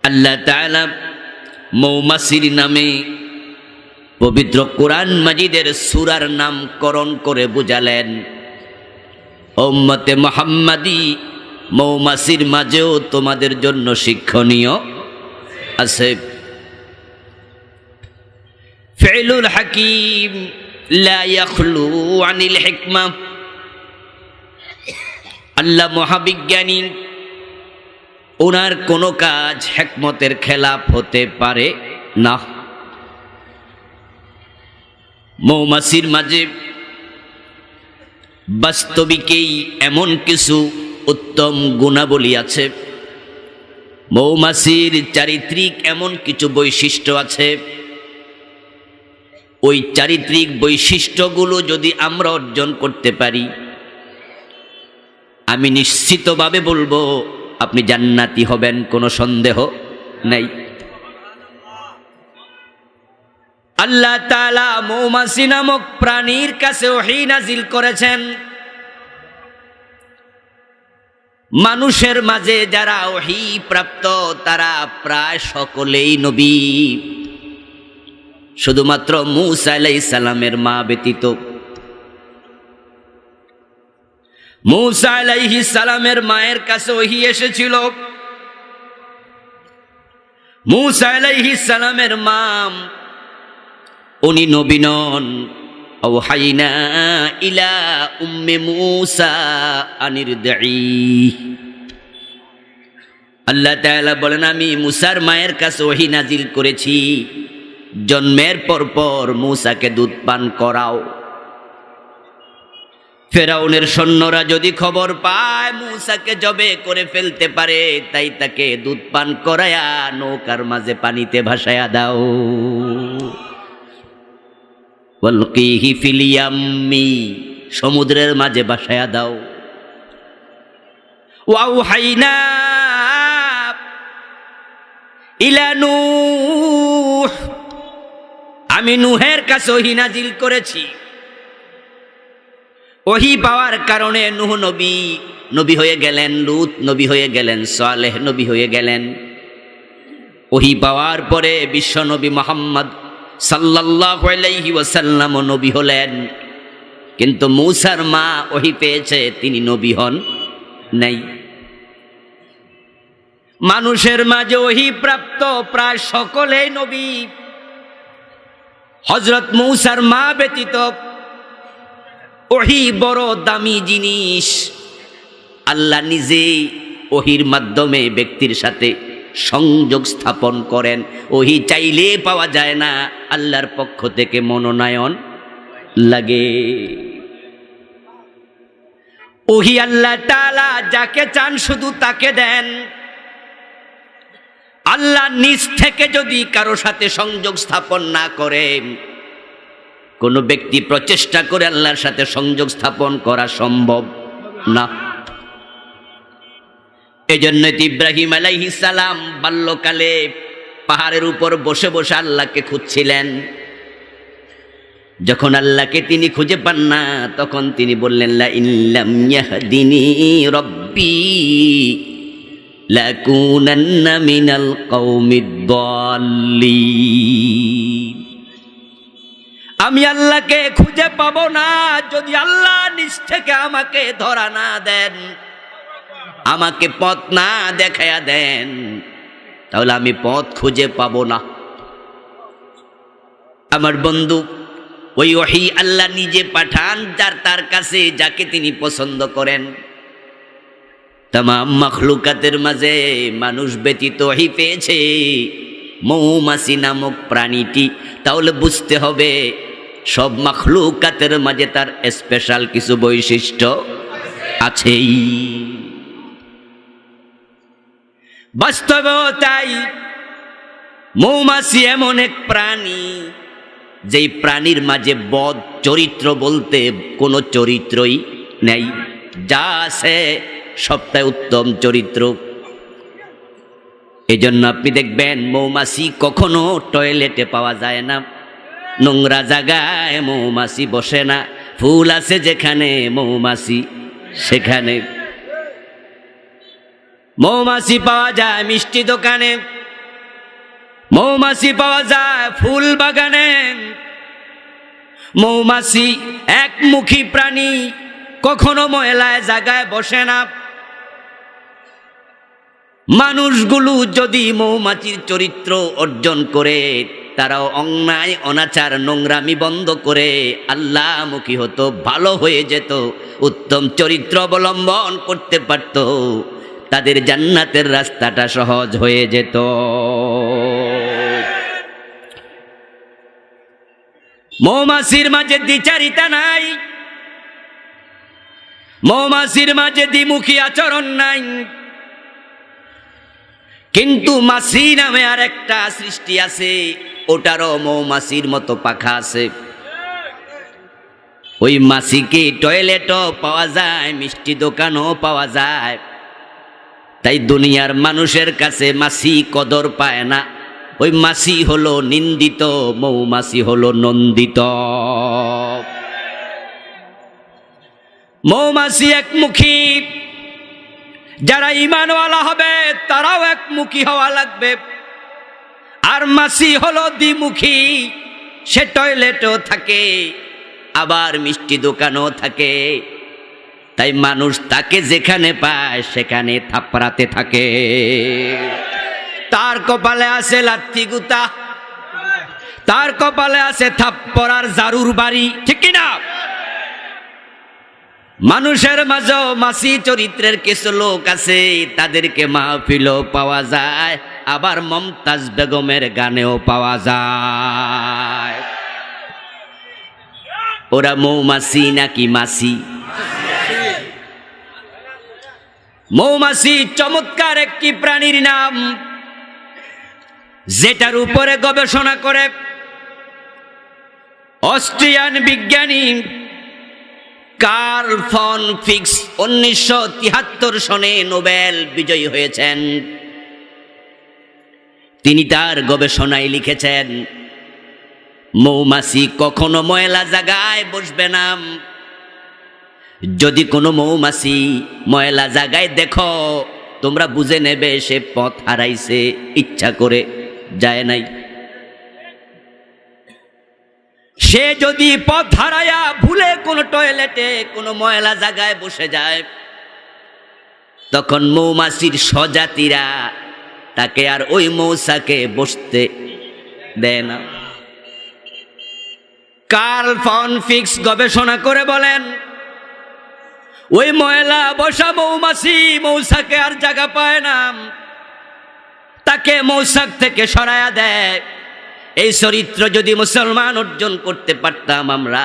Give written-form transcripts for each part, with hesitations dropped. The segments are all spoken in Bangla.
আল্লাহ তাআলা মৌমাছির নামে পবিত্র কোরআন মাজিদের সূরার নামকরণ করে বুঝালেন। উম্মতে মুহাম্মাদি, মৌমাছির মাঝেও তোমাদের জন্য শিক্ষণীয় আছে। ফিলুল হাকিম লা ইয়াখলু আনিল হিকমা। আল্লাহ মহাবিজ্ঞানী, ওনার কোনো কাজ হিকমতের খেলাফ হতে পারে না। মৌমাছির মাঝে বাস্তবিকেই এমন কিছু উত্তম গুণাবলী আছে, মৌমাছির চারিত্রিক এমন কিছু বৈশিষ্ট্য আছে, ওই চারিত্রিক বৈশিষ্ট্যগুলো যদি আমরা অর্জন করতে পারি, আমি নিশ্চিতভাবে বলবো আপনি জান্নাতি হবেন, কোনো সন্দেহ নেই। আল্লাহ তাআলা মৌমাছি নামক প্রাণীর কাছে ওহী নাজিল করেছেন। মানুষের মাঝে যারা ওহী প্রাপ্ত তারা প্রায় সকলেই নবী, শুধুমাত্র মূসা আলাইহিস সালামের মা ব্যতীত। মূসা আলাইহিস সালামের মায়ের কাছে ওহী এসেছিল। মূসা আলাইহিস সালামের মা, উনি নবী নন। আওহাইনা ইলা উম্মে মূসা আনিরদিহি। আল্লাহ তাআলা বলেন, আমি মূসার মায়ের কাছে ওহী নাজিল করেছি, জন্মের পর মূসাকে দুধ পান করাও। ফেরাউনের সৈন্যরা যদি খবর পায় মূসাকে জবে করে ফেলতে পারে, তাই তাকে দুধ পান করায়া নৌকার মাঝে পানিতে ভাসায়া দাও। ওয়ালকিহি ফিল ইয়াম্মি, সমুদ্রের মাঝে ভাসায়া দাও। ওয়াউহাইনা ইলা নূহ, আমি নূহের কাছে ওহী নাজিল করেছি। ওহী পাওয়ার কারণে নূহ নবী হয়ে গেলেন, লূত নবী হয়ে গেলেন, সালেহ নবী হয়ে গেলেন। ওহী পাওয়ার পরে বিশ্ব নবী মুহাম্মদ সাল্লাল্লাহু আলাইহি ওয়াসাল্লাম নবী হলেন। কিন্তু মূসার মা ওহী পেয়েছে, তিনি নবী হন নাই। মানুষের মাঝে ওহী প্রাপ্ত প্রায় সকলেই নবী, হযরত মূসার মা ব্যতীত। ওহী বড় দামি জিনিস। আল্লাহ নিজেই ওহীর মাধ্যমে ব্যক্তির সাথে সংযোগ স্থাপন করেন। ওহী চাইলে পাওয়া যায় না, আল্লাহর পক্ষ থেকে মনোনয়ন লাগে। ওহী আল্লাহ তাআলা যাকে চান শুধু তাকে দেন। আল্লাহ নিজ থেকে যদি কারো সাথে সংযোগ স্থাপন না করে, কোন ব্যক্তি প্রচেষ্টা করে আল্লাহর সাথে সংযোগ স্থাপন করা সম্ভব না। এজন্য ইব্রাহিম আলাইহিস সালাম বাল্যকালে পাহাড়ের উপর বসে বসে আল্লাহকে খুঁজছিলেন। যখন আল্লাহকে তিনি খুঁজে পান না, তখন তিনি বললেন, লা ইল্লাম ইয়াহদিনি রব্বি লাকুনান্না মিনাল কওমিদ দাল্লিন। আমি আল্লাহকে খুঁজে পাবো না যদি আল্লাহ নিজ থেকে আমাকে ধরা না দেন, আমাকে পথ না দেখায়া দেন, তাহলে আমি পথ খুঁজে পাবো না। আমার বন্ধু, ওই ওহী আল্লাহ নিজে পাঠান তার কাছে যাকে তিনি পছন্দ করেন। তামাম মাখলুকাতের মাঝে মানুষ ব্যতীত ওহী পেয়েছে মৌমাছি নামক প্রাণীটি। তাহলে বুঝতে হবে সব মাখলুকাতের মাঝে তার স্পেশাল কিছু বৈশিষ্ট্য আছেই। বাস্তবেও তাই। মৌমাছি এমন এক প্রাণী, যেই প্রাণীর মাঝে বদ চরিত্র বলতে কোনো চরিত্রই নেই। যা আছে সবটাই উত্তম চরিত্র। এজন্য আপনি দেখবেন মৌমাছি কখনো টয়লেটে পাওয়া যায় না, নোংরা জায়গায় মৌমাছি বসে না। ফুল আছে যেখানে মৌমাছি সেখানে। মৌমাছি পাওয়া যায় মিষ্টি দোকানে, মৌমাছি পাওয়া যায় ফুল বাগানে। মৌমাছি একমুখী প্রাণী, কখনো ময়লায় জায়গায় বসে না। মানুষগুলো যদি মৌমাছির চরিত্র অর্জন করে, তারাও অন্যায় অনাচার নোংরামি বন্ধ করে আল্লাহমুখী হতো, ভালো হয়ে যেত, উত্তম চরিত্র অবলম্বন করতে পারত, তাদের জান্নাতের রাস্তাটা সহজ হয়ে যেত। মৌমাছির মাঝে দ্বিচারিতা নাই, মৌমাছির মাঝে দ্বিমুখী আচরণ নাই। কিন্তু মাছি নামে আর একটা সৃষ্টি আছে, ওটারও মৌমাছির মতো পাখা আছে। ওই মাছিকে টয়লেটও পাওয়া যায়, মিষ্টি দোকানও পাওয়া যায়। তাই দুনিয়ার মানুষের কাছে মাছি কদর পায় না। ওই মাছি হলো নিন্দিত, মৌমাছি হলো নন্দিত। মৌমাছি একমুখী, যারা ঈমানওয়ালা হবে তারাও একমুখী হওয়া লাগবে। আর মাছি হলো দ্বিমুখী, সে টয়লেটও থাকে আবার মিষ্টি দোকানও থাকে। তাই মানুষ তাকে যেখানে পায় সেখানে থাপড়াতে থাকে। তার কপালে আছে লাথি গুতা, তার কপালে আছে থাপ্পড়ার জারুর বাড়ি, ঠিক কিনা? মানুষের মাঝেও মাছি চরিত্রের কিছু লোক আছে, তাদেরকে মাহফিলও পাওয়া যায়, আবার মমতাজ বেগমের গানেও পাওয়া যায়। ওরা মৌমাছি নাকি মাছি? মৌমাছি চমৎকার একটি প্রাণীর নাম, যেটার উপরে গবেষণা করে অস্ট্রিয়ান বিজ্ঞানী কার্ল ফন ফিক্স 1973 সনে নোবেল বিজয়ী হয়েছেন। তিনি তার গবেষণায় লিখেছেন, মৌমাছি কখনো ময়লা জায়গায় বসবে না। যদি কোনো মৌমাছি ময়লা জায়গায় দেখো, তোমরা বুঝে নেবে সে পথ হারাইছে, ইচ্ছা করে যায় নাই। সে যদি পথ হারায়া ভুলে কোনো টয়লেটে কোনো ময়লা জায়গায় বসে যায়, তখন মৌমাছির স্বজাতিরা তাকে আর ওই মৌচাকে বসতে দেয় না। কার্ল ফন ফিক্স গবেষণা করে বলেন, ওই ময়লা বসা মৌমাছি মৌচাকে আর জায়গা পায় না, তাকে মৌচাক থেকে সরায়া দেয়। এই চরিত্র যদি মুসলমান অর্জন করতে পারতাম আমরা,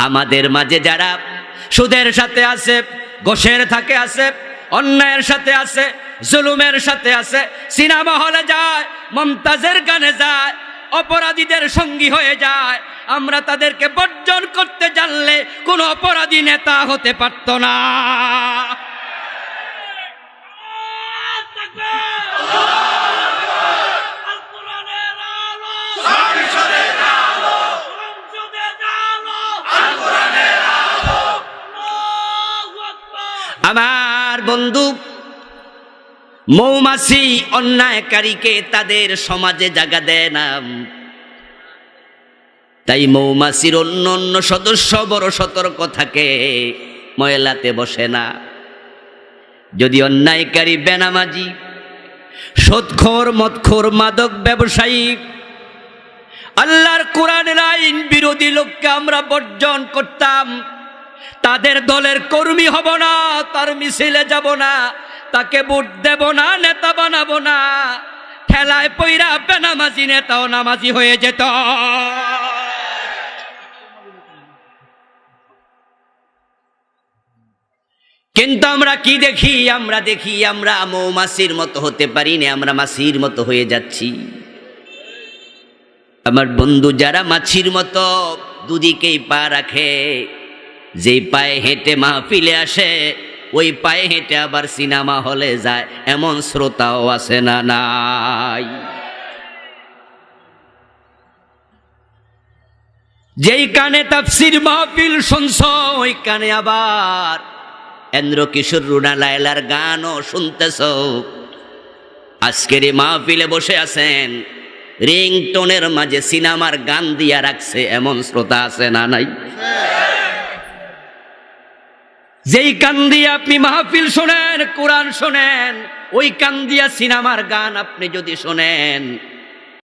আমাদের মাঝে যারা সুদের সাথে আছে, ঘোষের থাকে আছে, অন্যায়ের সাথে আছে, জুলুমের সাথে আছে, সিনেমা হলে যায়, মমতাজের গানে যায়, অপরাধীদের সঙ্গী হয়ে যায়, আমরা তাদেরকে বর্জন করতে জানলে কোন অপরাধী নেতা হতে পারত না। আমার বন্ধু, মৌমাছি অন্যায়কারীকে তাদের সমাজে জায়গা দেয় না। তাই মৌমাছির অন্য অন্য সদস্য বড় সতর্ক থাকে, ময়লাতে বসে না। যদি অন্যায়কারী, বেনামাজি, সুদখোর, মদখোর, মাদক ব্যবসায়ী, আল্লাহর কোরআনের আইন বিরোধী লোককে আমরা বর্জন করতাম, তাদের দলের কর্মী হব না, তার মিছিলে যাব না, তাকে ভোট দেব না, নেতা বানাবো না, ঠেলায় পইরা বেনামাজি নেতাও নামাজি হয়ে যেত। কিন্তু আমরা কি দেখি? আমরা দেখি আমরা মৌমাছির মতো হতে পারি না, আমরা মাছির মতো হয়ে যাচ্ছি। আমার বন্ধু, যারা মাছির মতো দুদিকেই পা রাখে, যেই পায়ে হেঁটে মাহফিলে আসে, ওই পায়ে হেঁটে আবার সিনেমা হলে যায়, এমন শ্রোতাও আছে না নাই? যেই কানে তাফসীর মাহফিল শুনছ, ওই কানে আবার এন্দ্র কিশোর, রুনা লায়লার গানও শুনতেছ। আজকের এই মাহফিলে বসে আছেন, রিংটোনের মাঝে সিনেমার গান দিয়া রাখছে এমন শ্রোতা আছে না নাই? যেই কান দিয়ে আপনি মাহফিল শোনেন, কোরআন শোনেন, ওই কান দিয়া সিনেমার গান আপনি যদি শোনেন,